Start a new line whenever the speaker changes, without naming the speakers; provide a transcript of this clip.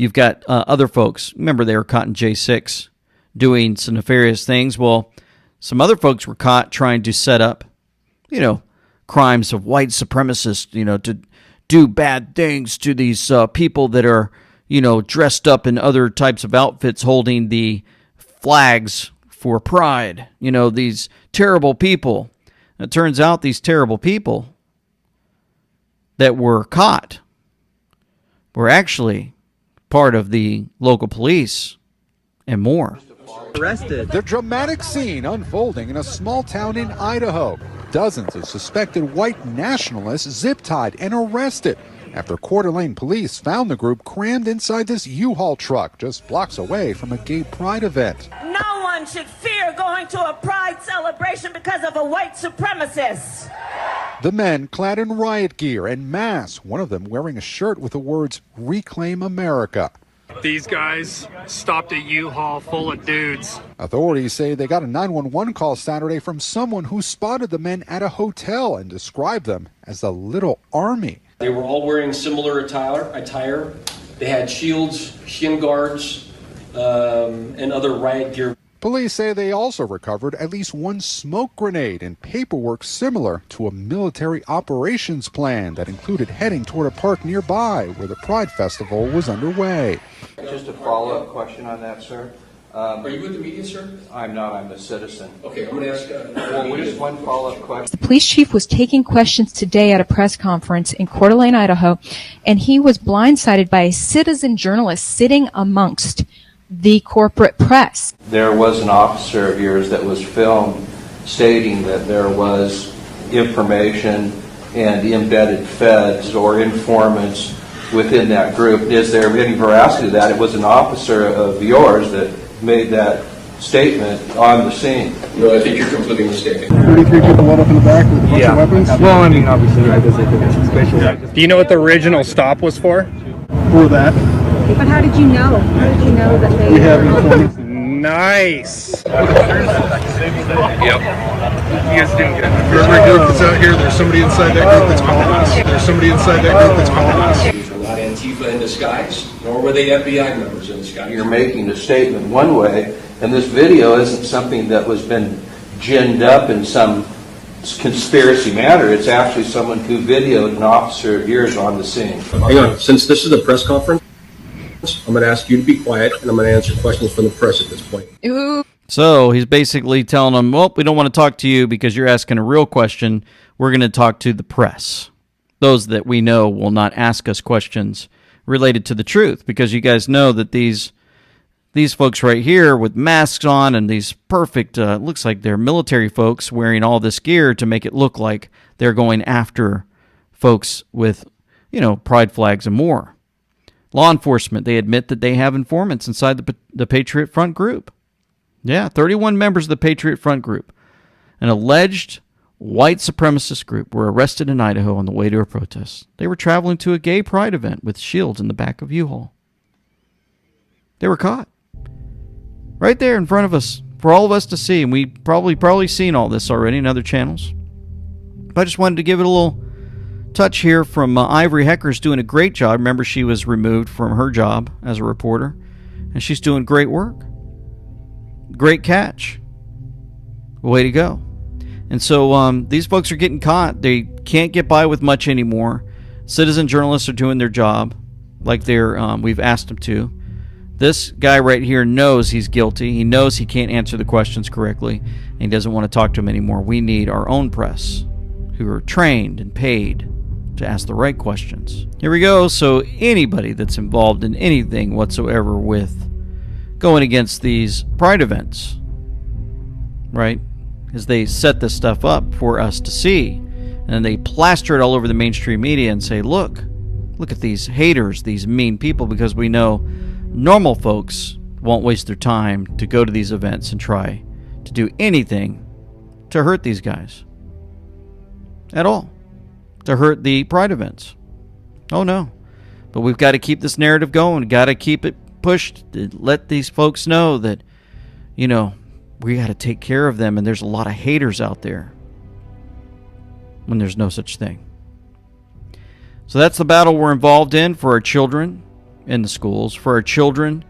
you've got other folks. Remember, they were caught in J6 doing some nefarious things. Well, some other folks were caught trying to set up, crimes of white supremacists, to do bad things to these people that are, dressed up in other types of outfits holding the flags for pride. These terrible people. It turns out these terrible people that were caught were actually part of the local police and more.
Arrested. The dramatic scene unfolding in a small town in Idaho. Dozens of suspected white nationalists zip-tied and arrested after Coeur d'Alene police found the group crammed inside this U-Haul truck just blocks away from a gay pride event.
No one should fear going to a pride celebration because of a white supremacist.
The men clad in riot gear and masks, one of them wearing a shirt with the words, "Reclaim America."
These guys stopped a U-Haul full of dudes.
Authorities say they got a 911 call Saturday from someone who spotted the men at a hotel and described them as the Little Army.
They were all wearing similar attire. They had shields, shin guards, and other riot gear.
Police say they also recovered at least one smoke grenade and paperwork similar to a military operations plan that included heading toward a park nearby where the Pride Festival was underway.
Just a follow-up question on that, sir.
Are you with the media, sir?
I'm not. I'm a citizen.
Okay, I'm going to ask...
just one follow-up question.
The police chief was taking questions today at a press conference in Coeur d'Alene, Idaho, and he was blindsided by a citizen journalist sitting amongst the corporate press.
There was an officer of yours that was filmed stating that there was information and embedded feds or informants within that group. Is there any veracity to that? It was an officer of yours that made that statement on the scene.
No, I think you're completely mistaken.
33 people load up in the back with a bunch of weapons?
Well, I mean, obviously, right, there's a special... Do you know what the original stop was for?
For that.
But how did you know? How did you know that they...
We have informants.
Nice. Yep. You guys didn't get it.
For every group that's out here, there's somebody inside that group that's calling us. There's somebody inside that group that's calling us.
These were not Antifa in disguise, nor were they FBI members in disguise.
You're making a statement one way, and this video isn't something that was been ginned up in some conspiracy manner. It's actually someone who videoed an officer of yours on the scene.
Hang on. Since this is a press conference, I'm going to ask you to be quiet, and I'm going to answer questions from the press at this point.
Ooh.
So he's basically telling them, well, we don't want to talk to you because you're asking a real question. We're going to talk to the press. Those that we know will not ask us questions related to the truth, because you guys know that these folks right here with masks on and these perfect, looks like they're military folks wearing all this gear to make it look like they're going after folks with, pride flags and more. Law enforcement, they admit that they have informants inside the Patriot Front group. Yeah, 31 members of the Patriot Front group, an alleged white supremacist group, were arrested in Idaho on the way to a protest. They were traveling to a gay pride event with shields in the back of U-Haul. They were caught right there in front of us for all of us to see, and we probably seen all this already in other channels. But I just wanted to give it a little touch here from Ivory Hecker's doing a great job. Remember, she was removed from her job as a reporter, and she's doing great work. Great catch. Way to go. And so these folks are getting caught. They can't get by with much anymore. Citizen journalists are doing their job like we've asked them to. This guy right here knows he's guilty. He knows he can't answer the questions correctly, and he doesn't want to talk to him anymore. We need our own press who are trained and paid to ask the right questions. Here we go. So anybody that's involved in anything whatsoever with going against these pride events, right, as they set this stuff up for us to see, and then they plaster it all over the mainstream media and say, look at these haters, these mean people, because we know normal folks won't waste their time to go to these events and try to do anything to hurt these guys at all, to hurt the pride events. Oh no. But we've got to keep this narrative going. Got to keep it pushed to let these folks know that, we got to take care of them, and there's a lot of haters out there when there's no such thing. So that's the battle we're involved in for our children, in the schools, for our children,